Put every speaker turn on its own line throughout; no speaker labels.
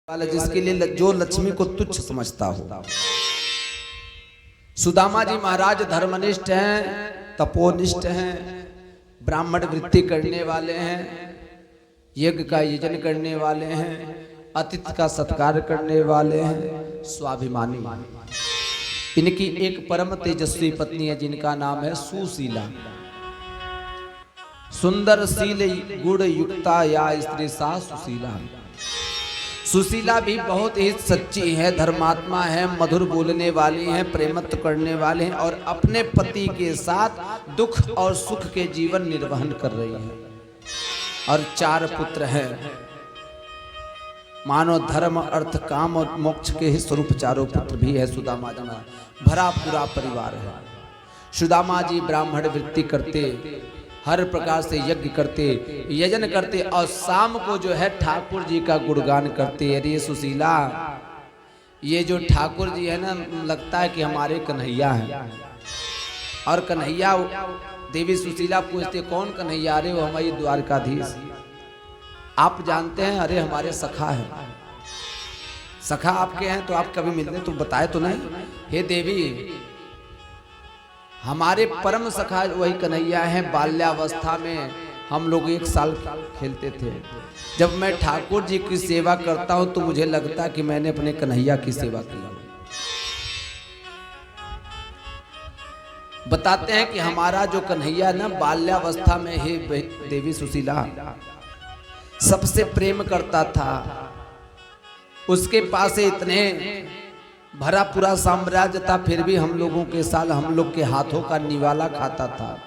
वाला जिसके लिए जो लक्ष्मी को तुच्छ समझता हो। सुदामा जी महाराज धर्मनिष्ठ हैं, तपोनिष्ठ हैं, ब्राह्मण वृत्ति करने वाले हैं, यज्ञ का यजन करने वाले हैं, अतिथि का सत्कार करने वाले हैं, स्वाभिमानी। इनकी एक परम तेजस्वी पत्नी है जिनका नाम है सुशीला। सुंदर शील गुण युक्ता या स्त्री सा सुशीला। सुशीला भी बहुत ही सच्ची है, धर्मात्मा है, मधुर बोलने वाली है, प्रेमत्व करने वाले हैं और अपने पति के साथ दुख और सुख के जीवन निर्वहन कर रही है। और 4 पुत्र हैं। मानो धर्म अर्थ काम और मोक्ष के ही स्वरूप चारों पुत्र भी है। सुदामा जी में भरा पूरा परिवार है। सुदामा जी ब्राह्मण वृत्ति करते, हर प्रकार से यज्ञ करते, यजन करते और शाम को जो है ठाकुर जी का गुणगान करते। अरे सुशीला, ये जो ठाकुर जी है ना, लगता है कि हमारे कन्हैया हैं। और कन्हैया, देवी सुशीला पूछते कौन कन्हैया? अरे वो हमारी द्वारकाधीश। आप जानते हैं? अरे हमारे सखा है। सखा आपके हैं तो आप कभी मिलते तो बताए तो नहीं। हे देवी, हमारे परम सखा वही कन्हैया हैं। बाल्यावस्था में हम लोग 1 साल खेलते थे। जब मैं ठाकुर जी की सेवा करता हूं तो मुझे लगता कि मैंने अपने कन्हैया की सेवा की। बताते हैं कि हमारा जो कन्हैया ना बाल्यावस्था में ही देवी सुशीला सबसे प्रेम करता था। उसके पास इतने भरा पूरा साम्राज्य था, फिर भी हम लोगों के साथ हम लोग के हाथों का निवाला खाता था।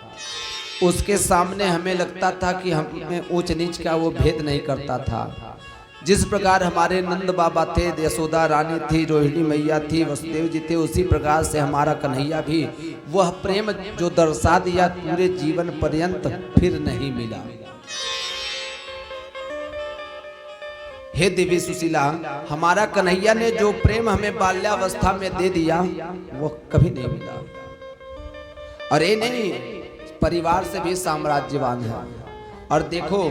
उसके सामने हमें लगता था कि हमें ऊंच नीच का वो भेद नहीं करता था। जिस प्रकार हमारे नंद बाबा थे, यशोदा रानी थी, रोहिणी मैया थी, वसुदेव जी थे, उसी प्रकार से हमारा कन्हैया भी वह प्रेम जो दर्शा दिया पूरे जीवन पर्यंत फिर नहीं मिला। हे देवी सुशीला, हमारा कन्हैया ने जो प्रेम हमें बाल्यावस्था में दे दिया वो कभी नहीं मिला। और ये नहीं, परिवार से भी साम्राज्यवान है। और देखो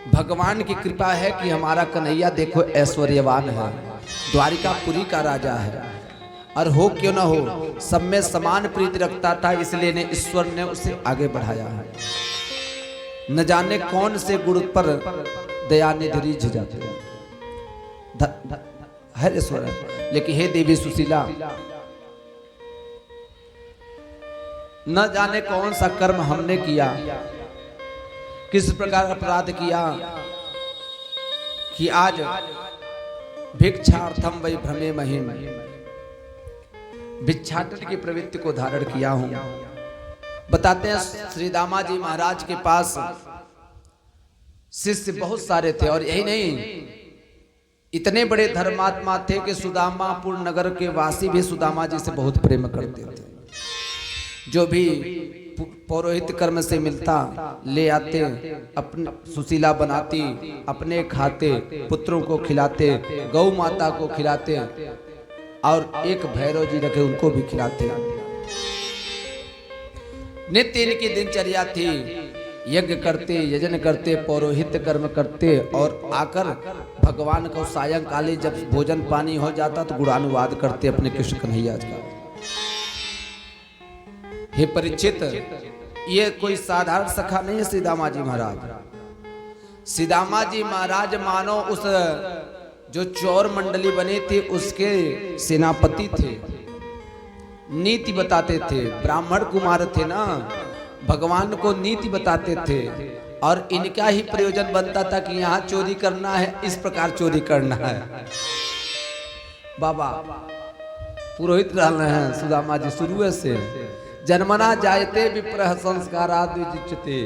भगवान की कृपा है कि हमारा कन्हैया देखो ऐश्वर्यवान है, द्वारिकापुरी का राजा है। और हो क्यों ना हो, सब में समान प्रीति रखता था, इसलिए ने ईश्वर ने उसे आगे बढ़ाया है। न जाने कौन से गुण पर दया निधि रिझ जाते हर ईश्वर है। लेकिन हे देवी सुशीला, न जाने कौन सा कर्म हमने किया, किस प्रकार अपराध किया कि आज भिक्षार्थम वै भ्रमे महिम, भिक्षाटन की प्रवृत्ति को धारण किया हूं। बताते हैं श्री दामा जी महाराज के पास शिष्य बहुत सारे थे। और यही नहीं, इतने बड़े धर्मात्मा थे कि सुदामापुर नगर के वासी भी सुदामा जी से बहुत प्रेम करते थे। जो भी पौरोहित कर्म से मिलता ले आते, अपने सुशीला बनाती, अपने खाते, पुत्रों को खिलाते, गौ माता को खिलाते और एक भैरव जी रखे उनको भी खिलाते। नित्य इनकी दिनचर्या थी, यज्ञ करते, यजन करते, पौरोहित्य कर्म करते और आकर भगवान को सायंकाले जब भोजन पानी हो जाता तो गुणानुवाद करते अपने कृष्ण कन्हैया का। हे परीक्षित, ये कोई साधारण सखा नहीं है सीदामा जी महाराज। सीदामा जी महाराज मानो उस जो चौर मंडली बनी थी उसके सेनापति थे, नीति बताते थे। ब्राह्मण कुमार थे ना, भगवान को नीति बताते थे। और इनका ही प्रयोजन बनता था कि यहाँ चोरी करना है, इस प्रकार चोरी करना है। बाबा पुरोहित रहे हैं सुदामा जी शुरू से। जन्मना जायते विप्रह संस्काराद् विजिच्यते।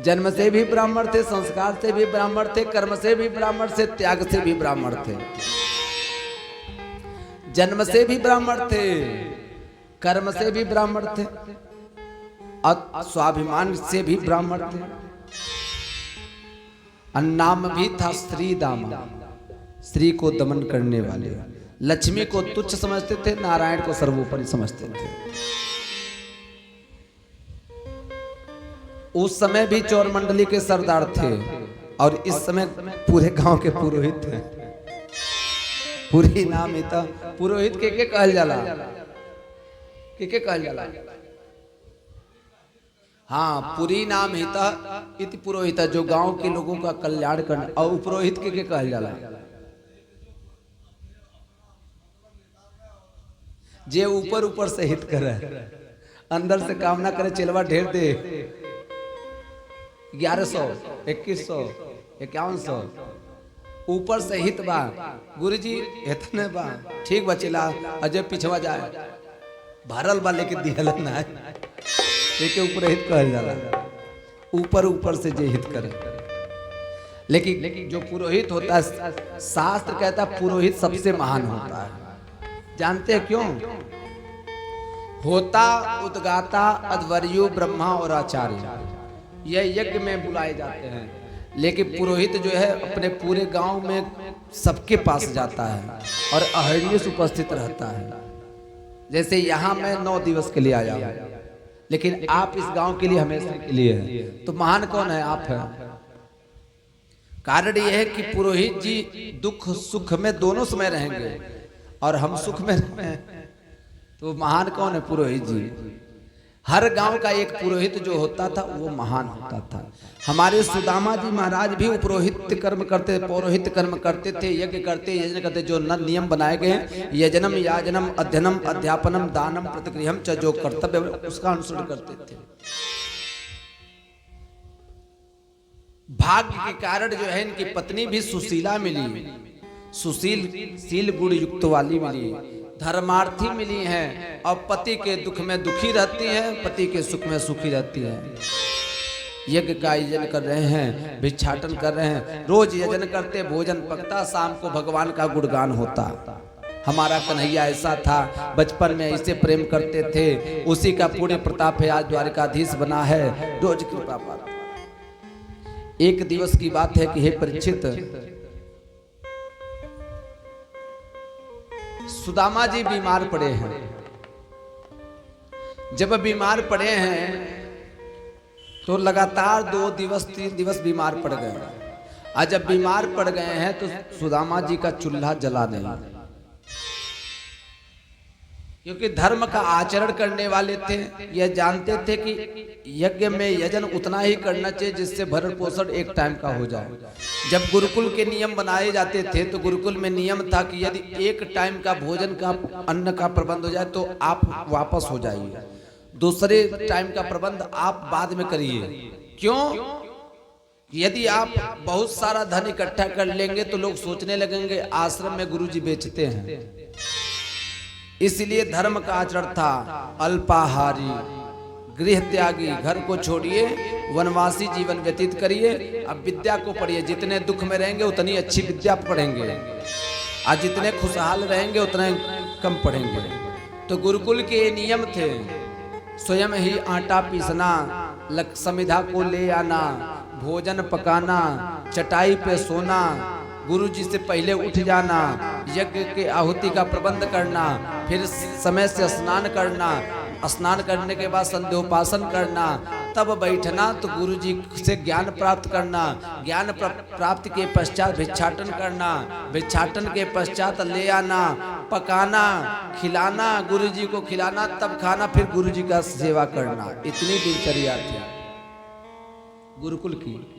जन्म से भी ब्राह्मण थे, संस्कार से भी ब्राह्मण थे, कर्म से भी ब्राह्मण थे, त्याग से भी ब्राह्मण थे। जन्म से भी ब्राह्मण थे, कर्म से भी ब्राह्मण थे और स्वाभिमान से भी ब्राह्मण थे। नाम भी था श्री दामा, स्त्री को दमन करने वाले। लक्ष्मी को तुच्छ समझते थे, नारायण को सर्वोपरि समझते थे। उस समय भी चौर मंडली के सरदार थे। और इस समय पूरे गांव के पुरोहित हैं। पूरी नाम हिता पुरोहित के कहल जाला, के कहल जाला। हाँ, पूरी नाम हिता इति पुरोहित, जो गांव के लोगों का कल्याण करना। और पुरोहित के कहल जाला जे ऊपर ऊपर से हित करे, अंदर से काम ना करे, चिलवा ढेर दे 1100 2100 5100 ऊपर से हित बा गुरुजी इतने बा ठीक बचेला अजय पिछवा जाए भरल बा लेके दिहल ना है के ऊपर हित कहल जाला। ऊपर ऊपर से जे हित करे, लेकिन जो पुरोहित होता है, शास्त्र कहता है पुरोहित सबसे महान होता है। जानते हैं क्यों? होता उद्गाता अध्वर्यो ब्रह्मा और आचार्य, यह यज्ञ में बुलाए जाते हैं। लेकिन पुरोहित जो है अपने पूरे गांव में सबके पास जाता है और अहर्निश उपस्थित रहता है। जैसे यहाँ मैं 9 दिवस के लिए आया हूँ, लेकिन आप इस गांव के लिए हमेशा के लिए हैं, तो महान कौन है? आप हैं। कारण यह है कि पुरोहित जी दुख सुख में दोनों समय रहेंगे और हम सुख में रहें, तो महान कौन है? पुरोहित जी। हर गांव का एक पुरोहित जो होता था वो महान होता था। हमारे सुदामा जी महाराज भी पुरोहित कर्म करते, पौरोहित कर्म करते थे, यज्ञ करते, यजन करते। जो नियम बनाए गए, यजनम याजनम अध्ययनम अध्यापनम दानम प्रतिगृहम च, जो कर्तव्य उसका अनुसरण करते थे। भाग्य के कारण जो है इनकी पत्नी भी सुशीला मिली, सुशील गुण युक्त वाली मिली, धर्मार्थी मिली हैं और पति के दुख में दुखी रहती हैं, पति के सुख में सुखी रहती हैं। यज्ञ का यजन कर रहे हैं, भिक्षाटन कर रहे हैं, रोज यजन करते, भोजन पकता, शाम को भगवान का गुणगान होता। हमारा कन्हैया ऐसा था, बचपन में ऐसे प्रेम करते थे, उसी का पूरे प्रताप है, आज द्वारकाधीश बना है, रोज कृपा पाता। एक दिवस की बात है कि हे परीक्षित, सुदामा जी बीमार पड़े हैं। जब बीमार पड़े हैं तो लगातार 2 दिवस 3 दिवस बीमार पड़ गए। और जब बीमार पड़ गए हैं तो सुदामा जी का चूल्हा जला नहीं, क्योंकि धर्म का आचरण करने वाले थे। यह जानते थे कि यज्ञ में यजन उतना ही करना चाहिए जिससे भरण पोषण एक टाइम का हो जाए। जब गुरुकुल के नियम बनाए जाते थे तो गुरुकुल में नियम था कि यदि एक टाइम का भोजन का अन्न का प्रबंध हो जाए तो आप वापस हो जाइए, दूसरे टाइम का प्रबंध आप बाद में करिए। क्यों? यदि आप बहुत सारा धन इकट्ठा कर लेंगे तो लोग सोचने लगेंगे आश्रम में गुरुजी बेचते हैं। इसलिए धर्म का आचरण था अल्पाहारी, गृह त्यागी, घर को छोड़िए, वनवासी जीवन व्यतीत करिए। अब विद्या को पढ़िए, जितने दुख में रहेंगे उतनी अच्छी विद्या पढ़ेंगे, आज जितने खुशहाल रहेंगे उतने कम पढ़ेंगे। तो गुरुकुल के नियम थे, स्वयं ही आटा पीसना, समिधा को ले आना, भोजन पकाना, चटाई पे सोना, गुरुजी से पहले उठ जाना, यज्ञ के आहुति का प्रबंध करना, फिर समय से स्नान करना, स्नान करने के बाद संध्योपासन करना, तब बैठना तो गुरुजी से ज्ञान प्राप्त करना, ज्ञान प्राप्ति के पश्चात भिक्षाटन करना, भिक्षाटन के पश्चात ले आना, पकाना, खिलाना, गुरुजी को खिलाना, तब खाना, फिर गुरुजी का सेवा करना। इतनी दिनचर्या थी गुरुकुल की।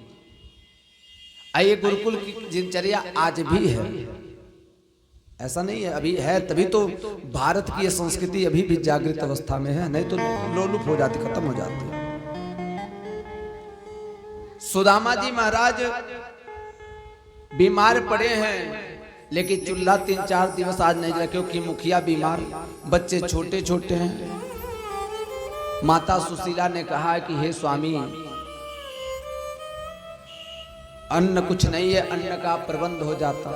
आइए, गुरुकुल की दिनचर्या आज भी है, ऐसा नहीं है अभी है, तभी तो भारत की ये संस्कृति अभी भी जागृत अवस्था में है, नहीं तो लोलुप हो जाती, खत्म हो जाती है। सुदामा जी महाराज बीमार पड़े हैं, लेकिन चूल्हा 3-4 दिवस आज नहीं जला, क्योंकि मुखिया बीमार, बच्चे छोटे छोटे हैं। माता सुशीला ने कहा कि हे स्वामी, अन्न कुछ नहीं है, अन्न का प्रबंध हो जाता।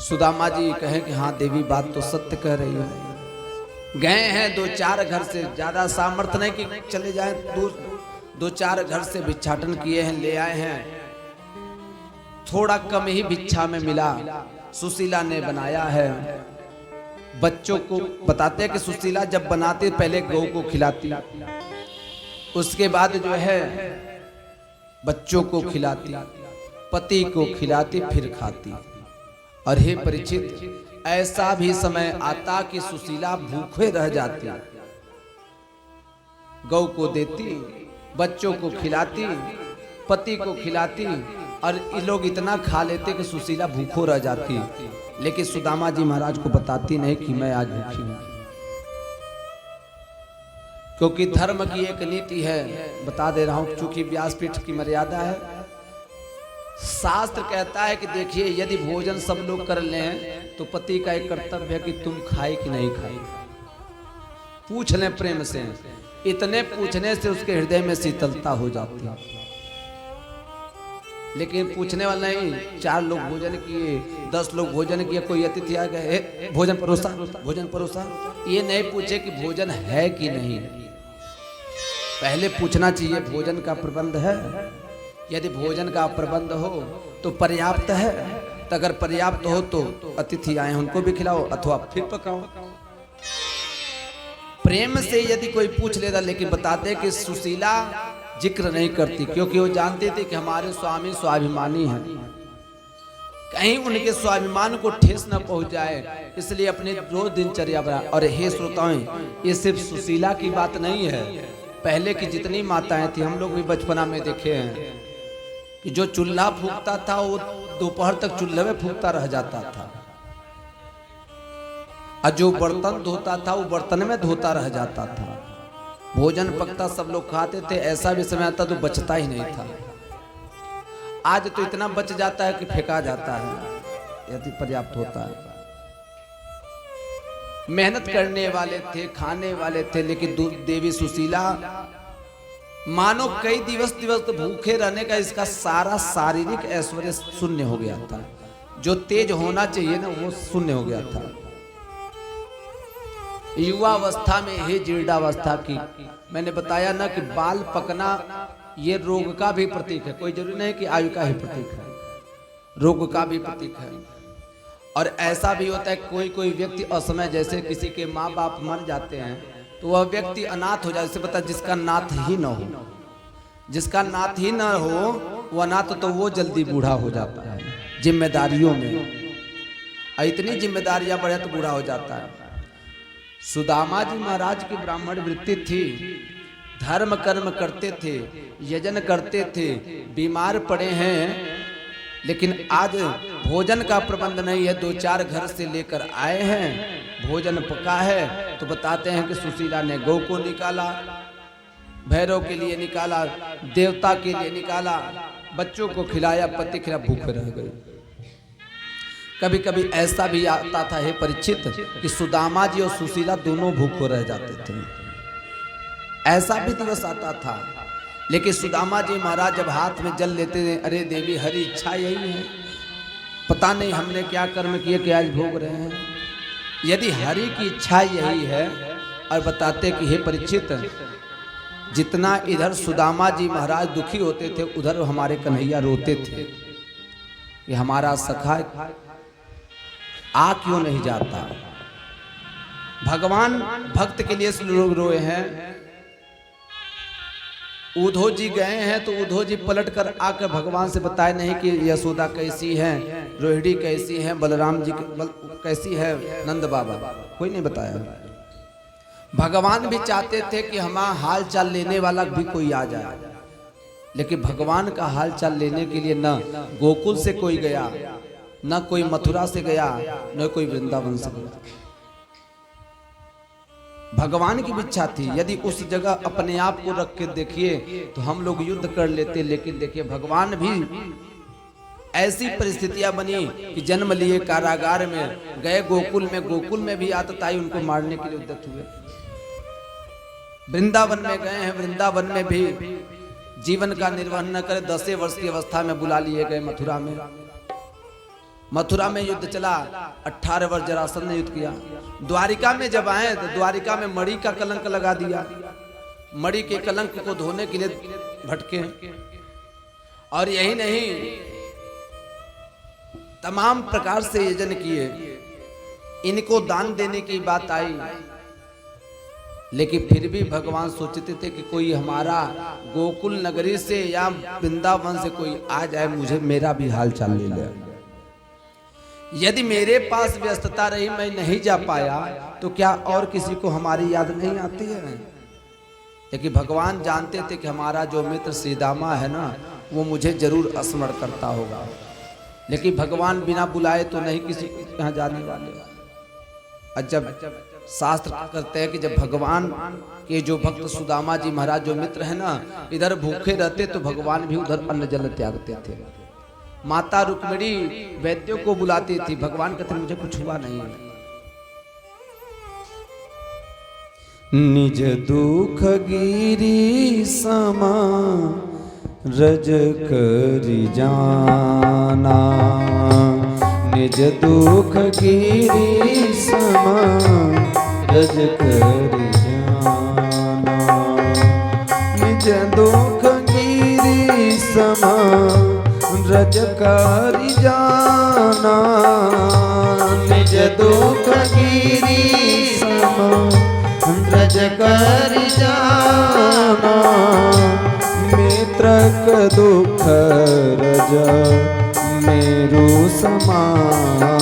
सुदामा जी कहे कि हाँ देवी, बात तो सत्य कह रही हो। गए हैं 2-4 घर से, ज्यादा सामर्थ्य नहीं कि चले जाएं, 2-4 घर से भिक्षाटन किए हैं, ले आए हैं। थोड़ा कम ही भिक्षा में मिला, सुशीला ने बनाया है। बच्चों को बताते हैं कि सुशीला जब बनाती पहले गौ को खिलाती, उसके बाद जो है बच्चों को खिलाती, पति को खिलाती, फिर खाती। और हे परीक्षित, ऐसा भी समय आता कि सुशीला भूखे रह जाती, गौ को देती, बच्चों को खिलाती, पति को खिलाती, और ये लोग इतना खा लेते कि सुशीला भूखो रह जाती। लेकिन सुदामा जी महाराज को बताती नहीं कि मैं आज भूखी हूं, क्योंकि धर्म की एक नीति है, बता दे रहा हूं, चूंकि व्यासपीठ की मर्यादा है। शास्त्र कहता है कि देखिए, यदि भोजन सब लोग कर लें तो पति का एक कर्तव्य है कि तुम खाए कि नहीं खाए, पूछ लें प्रेम से। इतने पूछने से उसके हृदय में शीतलता हो जाती है। लेकिन पूछने वाला नहीं, 4 लोग भोजन किए, 10 लोग भोजन किए, कोई अतिथि आ गए, भोजन परोसा, भोजन परोसा, ये नहीं पूछे कि भोजन है कि नहीं। पहले पूछना चाहिए भोजन का प्रबंध है। यदि भोजन का प्रबंध हो तो पर्याप्त है, तो अगर पर्याप्त हो तो अतिथि आए उनको भी खिलाओ अथवा फिर पकाओ। प्रेम से यदि कोई पूछ लेता, लेकिन बताते कि सुशीला जिक्र नहीं करती, क्योंकि वो जानते थे कि हमारे स्वामी स्वाभिमानी हैं, कहीं उनके स्वाभिमान को ठेस न पहुंच जाए, इसलिए अपने रोज दिनचर्या बना। और हे श्रोताओं, ये सिर्फ सुशीला की बात नहीं है, पहले की जितनी माताएं थी, हम लोग भी बचपना में देखे हैं कि जो चूल्हा फूंकता था वो दोपहर तक चूल्हे में फूंकता रह जाता था, और जो बर्तन धोता था वो बर्तन में धोता रह जाता था। भोजन पकता, सब लोग खाते थे, ऐसा भी समय आता तो बचता ही नहीं था। आज तो इतना बच जाता है कि फेंका जाता है यदि पर्याप्त होता है। मेहनत करने वाले थे, खाने वाले थे, लेकिन देवी सुशीला मानो कई दिवस तो भूखे रहने का इसका सारा शारीरिक ऐश्वर्य शून्य हो गया था। जो तेज होना चाहिए ना, वो शून्य हो गया था। युवावस्था में हे जीर्णावस्था की, मैंने बताया ना कि बाल पकना ये रोग का भी प्रतीक है, कोई जरूरी नहीं कि आयु का ही प्रतीक है, रोग का भी प्रतीक है। और ऐसा भी होता है कोई कोई व्यक्ति असमय, जैसे किसी के माँ बाप मर जाते हैं तो वह व्यक्ति अनाथ हो जाए। इसे पता, जिसका नाथ ही न हो, जिसका नाथ ही न हो वो अनाथ, तो वो जल्दी बूढ़ा हो जाता है जिम्मेदारियों में, और इतनी जिम्मेदारियां बढ़े तो बूढ़ा हो जाता है। सुदामा जी महाराज की ब्राह्मण वृत्ति थी, धर्म कर्म करते थे, यजन करते थे, बीमार पड़े हैं, लेकिन आज भोजन का प्रबंध नहीं है। 2-4 घर से लेकर आए हैं, भोजन पका है, तो बताते हैं कि सुशीला ने गौ को निकाला, भैरव के लिए निकाला, देवता के लिए निकाला, बच्चों को खिलाया, पति खिला, भूखे रह गए। कभी कभी ऐसा भी आता था हे परीक्षित कि सुदामा जी और सुशीला दोनों भूखे रह जाते थे, ऐसा भी दिवस आता था। लेकिन सुदामा जी महाराज जब हाथ में जल लेते थे, अरे देवी हरी इच्छा यही है, पता नहीं हमने क्या कर्म किए कि आज भोग रहे हैं। यदि हरि की इच्छा यही है, और बताते कि हे परीक्षित, जितना इधर सुदामा जी महाराज दुखी होते थे, उधर हमारे कन्हैया रोते थे कि हमारा सखा आ क्यों नहीं जाता। भगवान भक्त के लिए लोग रोए हैं। उद्धव जी गए हैं तो उद्धव जी पलट कर आकर भगवान से बताए नहीं कि यशोदा कैसी है, रोहिणी कैसी है, बलराम जी कैसी है, नंद बाबा, कोई नहीं बताया। भगवान भी चाहते थे कि हमारा हाल चाल लेने वाला भी कोई आ जाए, लेकिन भगवान का हाल चाल लेने के लिए न गोकुल से कोई गया, न कोई मथुरा से गया, न कोई वृंदावन से गया। भगवान की इच्छा थी, यदि उस जगह अपने आप को रख के देखिए तो हम लोग युद्ध कर लेते, लेकिन देखिए भगवान भी ऐसी परिस्थितियां बनी कि जन्म लिए कारागार में, गए गोकुल में, गोकुल में भी आतताई उनको मारने के लिए उद्यत हुए। वृंदावन में गए हैं, वृंदावन में भी जीवन का निर्वहन न करे, 10 वर्ष की अवस्था में बुला लिए गए मथुरा में। मथुरा में युद्ध चला, 18 वर्ष जरासंध ने युद्ध किया। द्वारिका में जब आए तो द्वारिका में मणि का कलंक लगा दिया, मणि के कलंक को धोने के लिए भटके। और यही नहीं, तमाम प्रकार से यजन किए, इनको दान देने की बात आई लेकिन फिर भी भगवान सोचते थे कि कोई हमारा गोकुल नगरी से या वृंदावन से कोई आ जाए, मुझे मेरा भी हाल चाल ले ले। यदि मेरे पास व्यस्तता रही, मैं नहीं जा पाया, तो क्या और किसी को हमारी याद नहीं आती है? लेकिन भगवान जानते थे कि हमारा जो मित्र श्रीदामा है ना, वो मुझे जरूर स्मरण करता होगा। लेकिन भगवान बिना बुलाए तो नहीं किसी के यहाँ जाने वाले। और जब शास्त्र करते हैं कि जब भगवान के जो भक्त सुदामा जी महाराज जो मित्र है ना, इधर भूखे रहते तो भगवान भी उधर अन्न जल त्यागते थे। माता रुक्मिणी वैद्यों को बुलाती थी, भगवान कहते मुझे कुछ हुआ नहीं है।
निज दुख गिरी समा रज करि जाना, निज दुख गिरी समा रज करि जाना, निज दुख गिरी समा रज करि जाना, निज दुख गिरी समा रज करि जाना, मित्रक दुख रज मेरु समाना,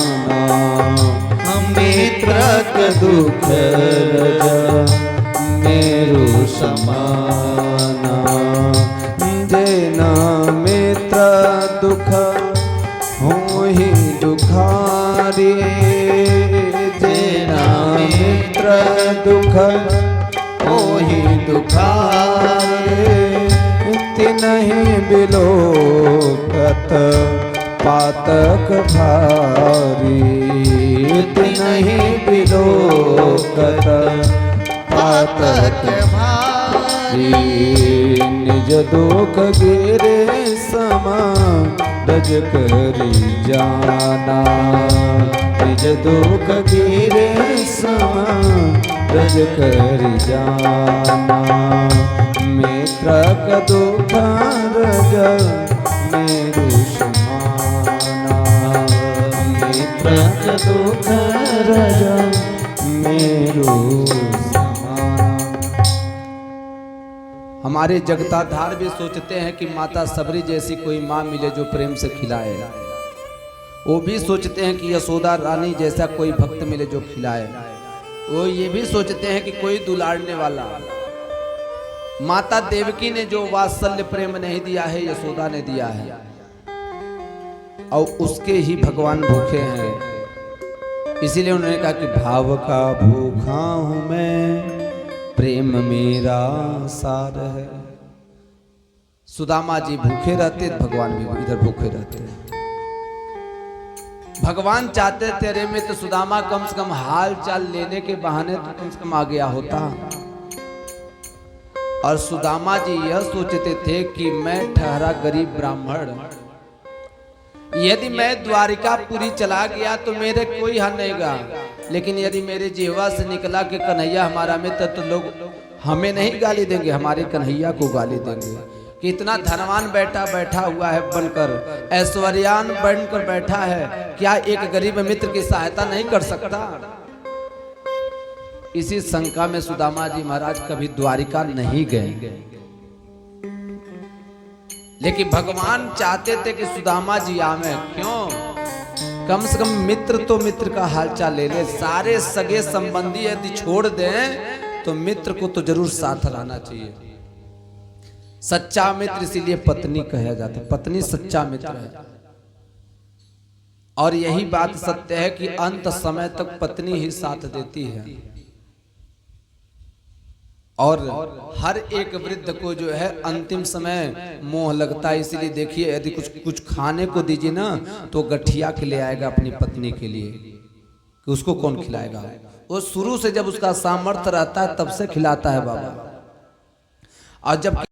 मित्रक दुख रज मेरु समाना, जेना मित्र दुख होहि दुखारी, जेना मित्र दुख होहि दुखारे, तिनहि बिलोकत पातक भारी, तिनहि बिलोकत पातक भारी, निज दुख गिरे समा रज करि जाना, निज दुख गिरे समा रज करि जाना, मित्रक दुख रज मेरु समाना, मित्रक दुख रज मेरु समाना।
हमारे जगताधार भी सोचते हैं कि माता सबरी जैसी कोई माँ मिले जो प्रेम से खिलाए। वो भी सोचते हैं कि यशोदा रानी जैसा कोई भक्त मिले जो खिलाए। वो ये भी सोचते हैं कि कोई दुलारने वाला। माता देवकी ने जो वात्सल्य प्रेम नहीं दिया है, यशोदा ने दिया है, और उसके ही भगवान भूखे हैं। इसीलिए उन्होंने कहा कि
भाव का भूखा हूं मैं, प्रेम मेरा सार है।
सुदामा जी भूखे रहते, भगवान भी इधर भूखे रहते। भगवान चाहते थे अरे में तो सुदामा कम से कम हाल चाल लेने के बहाने तो कम से कम आ गया होता। और सुदामा जी यह सोचते थे कि मैं ठहरा गरीब ब्राह्मण, यदि मैं द्वारिकापुरी चला गया तो मेरे कोई हाल नहीं गा, लेकिन यदि मेरे जिह्वा से निकला कि कन्हैया हमारा मित्र, तो लोग हमें नहीं गाली देंगे, हमारे कन्हैया को गाली देंगे कि इतना धनवान बैठा हुआ है बनकर, ऐश्वर्यान बनकर बैठा है, क्या एक गरीब मित्र की सहायता नहीं कर सकता। इसी शंका में सुदामा जी महाराज कभी द्वारिका नहीं गए। लेकिन भगवान चाहते थे कि सुदामा जी आवे। क्यों? कम से कम मित्र तो मित्र का हालचाल ले ले। सारे सगे संबंधी यदि छोड़ दें तो मित्र को तो जरूर साथ रहना चाहिए। सच्चा मित्र इसीलिए पत्नी कहा जाता है, पत्नी सच्चा मित्र है। और यही बात सत्य है कि अंत समय तक पत्नी ही साथ देती है। और हर एक वृद्ध को जो है अंतिम समय मोह लगता है। इसीलिए देखिए यदि कुछ खाने को दीजिए ना तो गठिया के ले आएगा अपनी पत्नी के लिए, कि उसको कौन खिलाएगा। वो शुरू से जब उसका सामर्थ्य रहता है तब से खिलाता है बाबा। और जब